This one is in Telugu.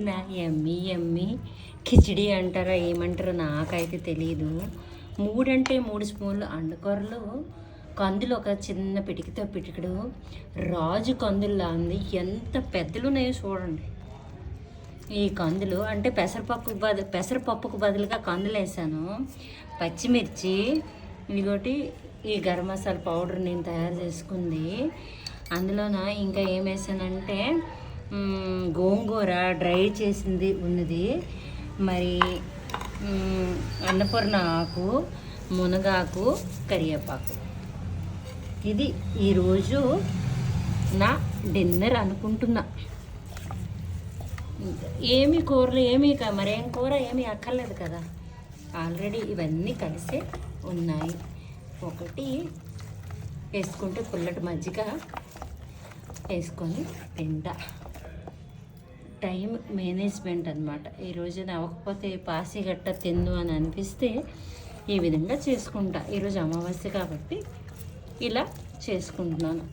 నా ఎమ్మి ఎమ్మి కిచిడి అంటారా ఏమంటారో నాకైతే తెలియదు. 3 అంటే 3 స్పూన్లు అండకూరలు, కందులు ఒక చిన్న పిటికిడు రాజు కందుల్లా ఉంది. ఎంత పెద్దలు ఉన్నాయో చూడండి. ఈ కందులు అంటే పెసరపప్పుకు బదులుగా కందులు వేసాను. పచ్చిమిర్చి, ఇదిగోటి ఈ గరం మసాలా పౌడర్ నేను తయారు చేసుకుంది. అందులోన ఇంకా ఏం వేసానంటే గోంగూర డ్రై చేసింది ఉన్నది, మరి అన్నపూర్ణ ఆకు, మునగాకు, కరివేపాకు. ఇది ఈరోజు నా డిన్నర్ అనుకుంటున్నా. ఏమి కూరలు మరేం కూర ఏమీ అక్కర్లేదు కదా, ఆల్రెడీ ఇవన్నీ కలిసే ఉన్నాయి. ఒకటి వేసుకుంటే పుల్లటి మజ్జిగ వేసుకొని తింటా. టైం మేనేజ్మెంట్ అనమాట. ఈరోజు అవ్వకపోతే పాసి గట్ట తిందు అని అనిపిస్తే ఈ విధంగా చేసుకుంటా. ఈరోజు అమావాస్య కాబట్టి ఇలా చేసుకుంటున్నాను.